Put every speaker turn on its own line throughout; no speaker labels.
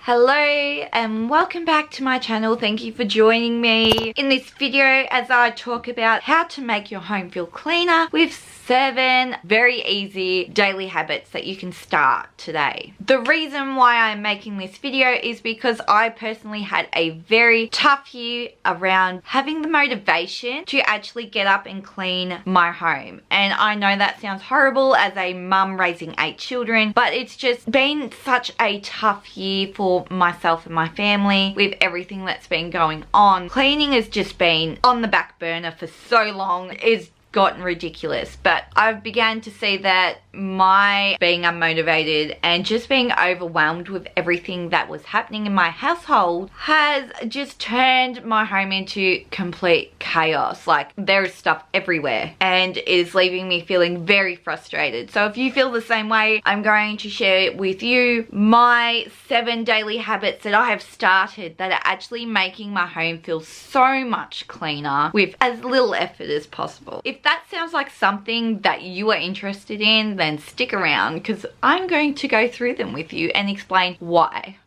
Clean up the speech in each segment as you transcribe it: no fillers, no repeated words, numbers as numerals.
Hello and welcome back to my channel. Thank you for joining me in this video as I talk about how to make your home feel cleaner with 7 very easy daily habits that you can start today. The reason why I'm making this video is because I personally had a very tough year around having the motivation to actually get up and clean my home. And I know that sounds horrible as a mum raising 8 children, but it's just been such a tough year for myself and my family with everything that's been going on. Cleaning has just been on the back burner for so long. It's gotten ridiculous, but I've began to see that my being unmotivated and just being overwhelmed with everything that was happening in my household has just turned my home into complete chaos. Like, there is stuff everywhere and is leaving me feeling very frustrated. So if you feel the same way, I'm going to share with you my 7 daily habits that I have started that are actually making my home feel so much cleaner with as little effort as possible. If that sounds like something that you are interested in, then stick around because I'm going to go through them with you and explain why.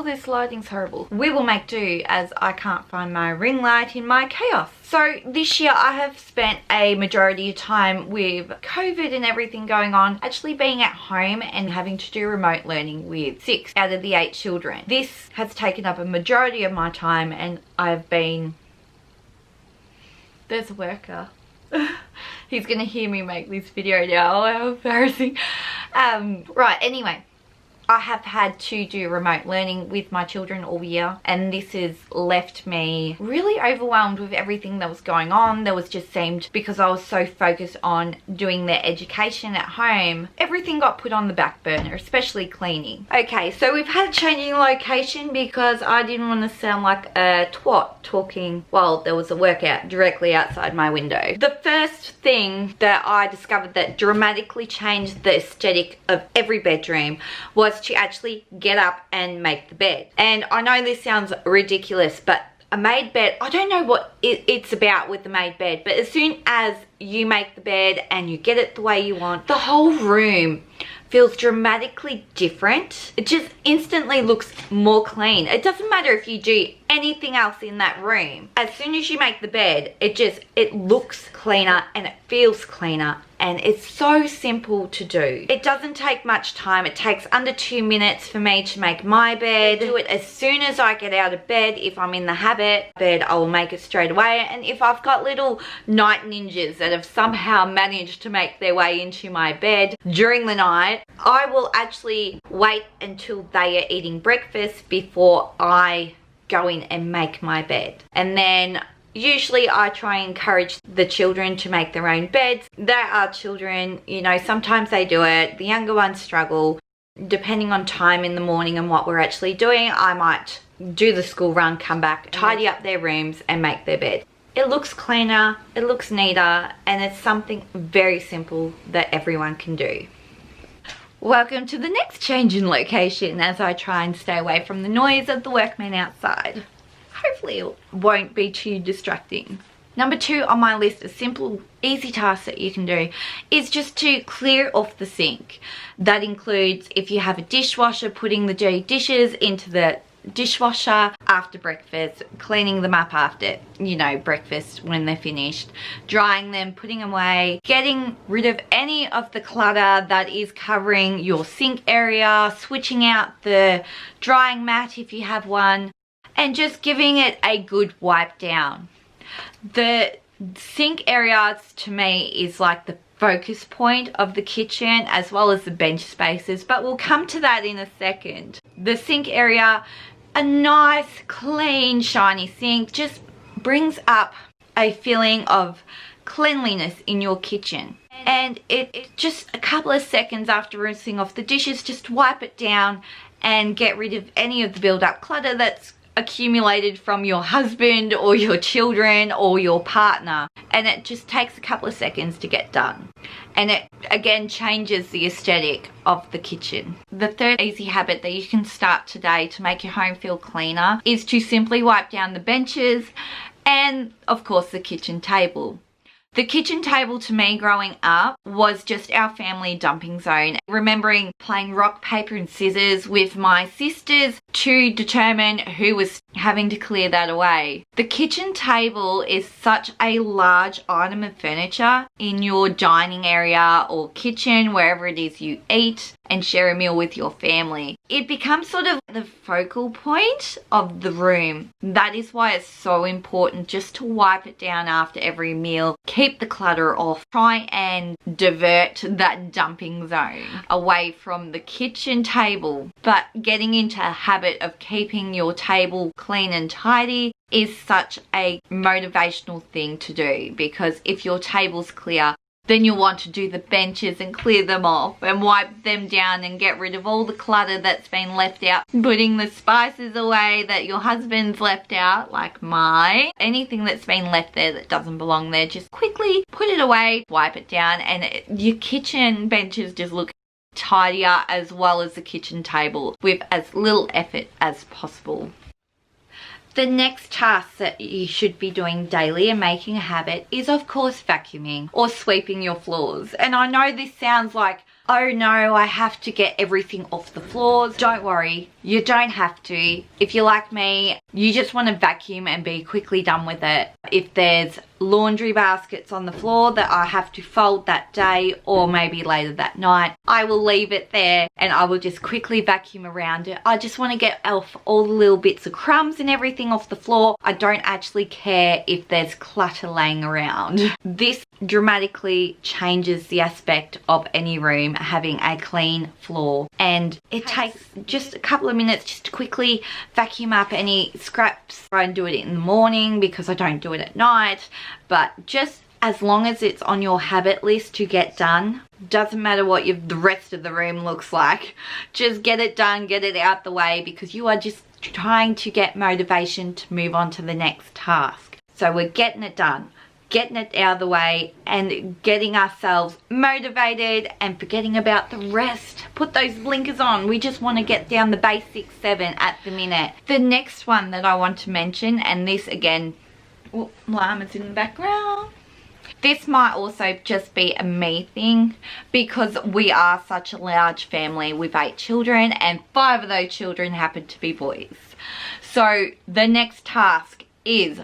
This lighting's horrible. We will make do as I can't find my ring light in my chaos. So this year I have spent a majority of time with COVID and everything going on actually being at home and having to do remote learning with 6 out of the 8 children. This has taken up a majority of my time and I've been... There's a worker. He's gonna hear me make this video now. How embarrassing. Right, anyway. I have had to do remote learning with my children all year, and this has left me really overwhelmed with everything that was going on. There was just seemed, because I was so focused on doing their education at home, everything got put on the back burner, especially cleaning. Okay, so we've had a change in location because I didn't want to sound like a twat talking while there was a workout directly outside my window. The first thing that I discovered that dramatically changed the aesthetic of every bedroom was to actually get up and make the bed. And I know this sounds ridiculous, but a made bed, I don't know what it's about with the made bed, but as soon as you make the bed and you get it the way you want, the whole room feels dramatically different. It just instantly looks more clean. It doesn't matter if you do anything else in that room. As soon as you make the bed, it looks cleaner and it feels cleaner, and it's so simple to do. It doesn't take much time. It takes under 2 minutes for me to make my bed. I do it as soon as I get out of bed. If I'm in the habit bed, I will make it straight away. And if I've got little night ninjas that have somehow managed to make their way into my bed during the night, I will actually wait until they are eating breakfast before I go in and make my bed. And then usually I try and encourage the children to make their own beds. They are children, you know, sometimes they do it. The younger ones struggle. Depending on time in the morning and what we're actually doing, I might do the school run, come back, tidy up their rooms and make their bed. It looks cleaner, it looks neater, and it's something very simple that everyone can do. Welcome to the next change in location as I try and stay away from the noise of the workmen outside. Hopefully it won't be too distracting. Number 2 on my list of simple, easy tasks that you can do is just to clear off the sink. That includes, if you have a dishwasher, putting the dirty dishes into the dishwasher after breakfast, cleaning them up after, you know, breakfast when they're finished, drying them, putting them away, getting rid of any of the clutter that is covering your sink area, switching out the drying mat if you have one, and just giving it a good wipe down. The sink area to me is like the focus point of the kitchen as well as the bench spaces, but we'll come to that in a second. The sink area, a nice, clean, shiny sink just brings up a feeling of cleanliness in your kitchen. And it just a couple of seconds after rinsing off the dishes, just wipe it down and get rid of any of the build-up clutter that's accumulated from your husband or your children or your partner, and it just takes a couple of seconds to get done, and it again changes the aesthetic of the kitchen. The third easy habit that you can start today to make your home feel cleaner is to simply wipe down the benches and of course the kitchen table. The kitchen table to me growing up was just our family dumping zone. Remembering playing rock, paper and scissors with my sisters to determine who was having to clear that away. The kitchen table is such a large item of furniture in your dining area or kitchen, wherever it is you eat and share a meal with your family. It becomes sort of the focal point of the room. That is why it's so important just to wipe it down after every meal. Keep the clutter off. Try and divert that dumping zone away from the kitchen table. But getting into a habit of keeping your table clean and tidy is such a motivational thing to do, because if your table's clear, then you'll want to do the benches and clear them off and wipe them down and get rid of all the clutter that's been left out. Putting the spices away that your husband's left out, like mine. Anything that's been left there that doesn't belong there, just quickly put it away, wipe it down, and your kitchen benches just look tidier, as well as the kitchen table, with as little effort as possible. The next task that you should be doing daily and making a habit is, of course, vacuuming or sweeping your floors. And I know this sounds like, oh no, I have to get everything off the floors. Don't worry, you don't have to. If you're like me, you just want to vacuum and be quickly done with it. If there's laundry baskets on the floor that I have to fold that day or maybe later that night, I will leave it there and I will just quickly vacuum around it. I just want to get off all the little bits of crumbs and everything off the floor. I don't actually care if there's clutter laying around. This dramatically changes the aspect of any room having a clean floor, and it takes just a couple of minutes just to quickly vacuum up any scraps. I do it in the morning because I don't do it at night, but just as long as it's on your habit list to get done, doesn't matter what the rest of the room looks like, just get it done, get it out the way, because you are just trying to get motivation to move on to the next task. So we're getting it done, getting it out of the way and getting ourselves motivated and forgetting about the rest. Put those blinkers on. We just want to get down the basic 7 at the minute. The next one that I want to mention, and this again, llama's in the background. This might also just be a me thing, because we are such a large family with 8 children and 5 of those children happen to be boys. So the next task is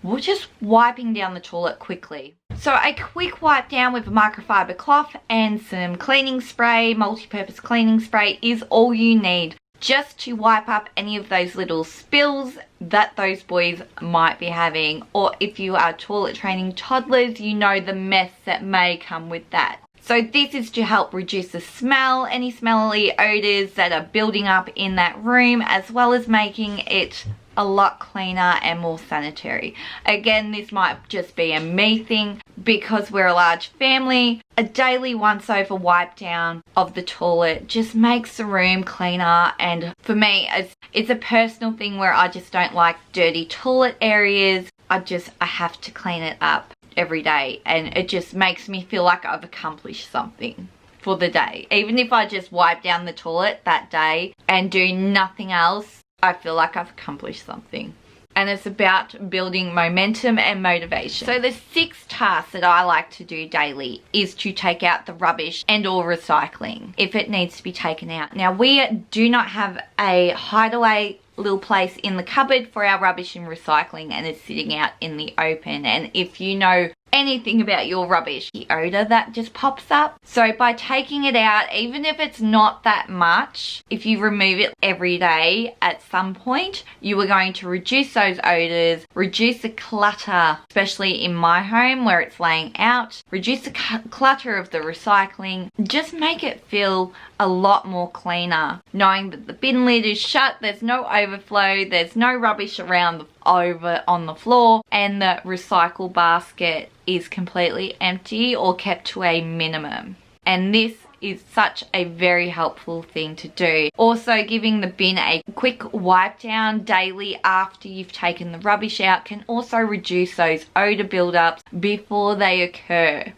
we're just wiping down the toilet quickly. So a quick wipe down with a microfiber cloth and some cleaning spray, multi-purpose cleaning spray, is all you need just to wipe up any of those little spills that those boys might be having. Or if you are toilet training toddlers, you know the mess that may come with that. So this is to help reduce the smell, any smelly odors that are building up in that room, as well as making it a lot cleaner and more sanitary. Again, this might just be a me thing because we're a large family. A daily once over wipe down of the toilet just makes the room cleaner, and for me it's a personal thing where I just don't like dirty toilet areas. I have to clean it up every day, and it just makes me feel like I've accomplished something for the day. Even if I just wipe down the toilet that day and do nothing else, I feel like I've accomplished something. And it's about building momentum and motivation. So the 6th task that I like to do daily is to take out the rubbish and or recycling if it needs to be taken out. Now, we do not have a hideaway little place in the cupboard for our rubbish and recycling, and it's sitting out in the open. And if you know anything about your rubbish, the odor that just pops up. So by taking it out, even if it's not that much, if you remove it every day at some point, you are going to reduce those odors, reduce the clutter, especially in my home where it's laying out, reduce the clutter of the recycling, just make it feel a lot more cleaner, knowing that the bin lid is shut, there's no overflow, there's no rubbish around over on the floor, and the recycle basket is completely empty or kept to a minimum. And this is such a very helpful thing to do. Also, giving the bin a quick wipe down daily after you've taken the rubbish out can also reduce those odor buildups before they occur.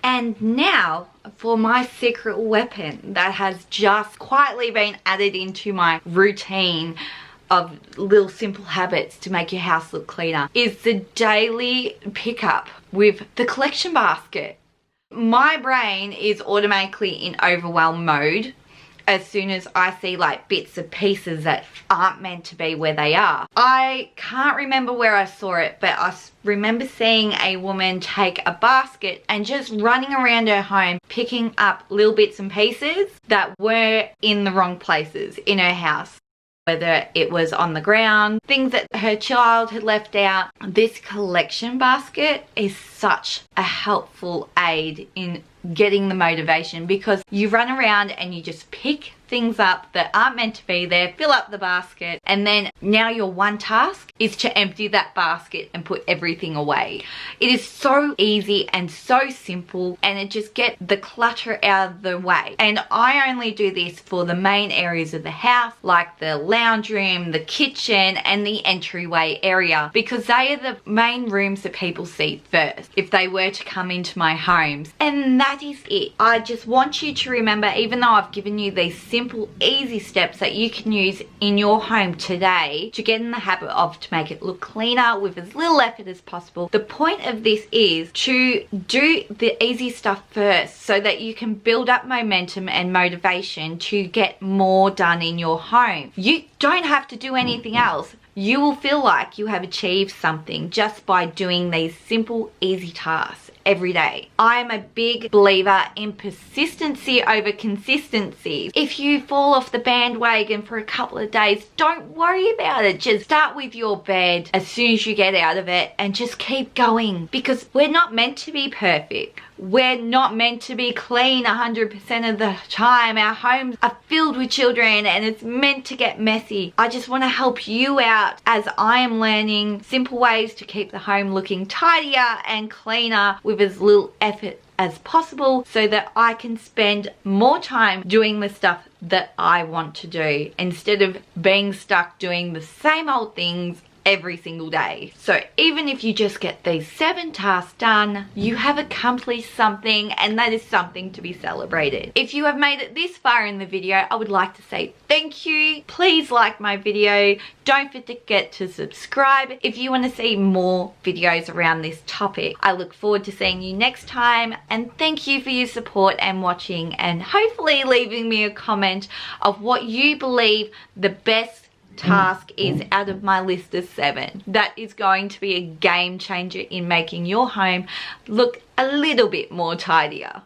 And now for my secret weapon that has just quietly been added into my routine of little simple habits to make your house look cleaner, is the daily pickup with the collection basket. My brain is automatically in overwhelm mode as soon as I see like bits of pieces that aren't meant to be where they are. I can't remember where I saw it, but I remember seeing a woman take a basket and just running around her home picking up little bits and pieces that were in the wrong places in her house. Whether it was on the ground, things that her child had left out. This collection basket is such a helpful aid in getting the motivation, because you run around and you just pick things up that aren't meant to be there, fill up the basket, and then now your one task is to empty that basket and put everything away. It is so easy and so simple, and it just gets the clutter out of the way. And I only do this for the main areas of the house, like the lounge room, the kitchen, and the entryway area, because they are the main rooms that people see first if they were to come into my homes. And that is it. I just want you to remember, even though I've given you these simple, easy steps that you can use in your home today to get in the habit of, to make it look cleaner with as little effort as possible. The point of this is to do the easy stuff first so that you can build up momentum and motivation to get more done in your home. You don't have to do anything else. You will feel like you have achieved something just by doing these simple, easy tasks every day. I am a big believer in persistency over consistency. If you fall off the bandwagon for a couple of days, don't worry about it. Just start with your bed as soon as you get out of it and just keep going, because we're not meant to be perfect. We're not meant to be clean 100% of the time. Our homes are filled with children and it's meant to get messy. I just want to help you out as I am learning simple ways to keep the home looking tidier and cleaner with as little effort as possible, so that I can spend more time doing the stuff that I want to do instead of being stuck doing the same old things every single day. So even if you just get these 7 tasks done, you have accomplished something, and that is something to be celebrated. If you have made it this far in the video, I would like to say thank you. Please like my video. Don't forget to subscribe if you want to see more videos around this topic. I look forward to seeing you next time, and thank you for your support and watching, and hopefully leaving me a comment of what you believe the best task is out of my list of 7 that is going to be a game changer in making your home look a little bit more tidier.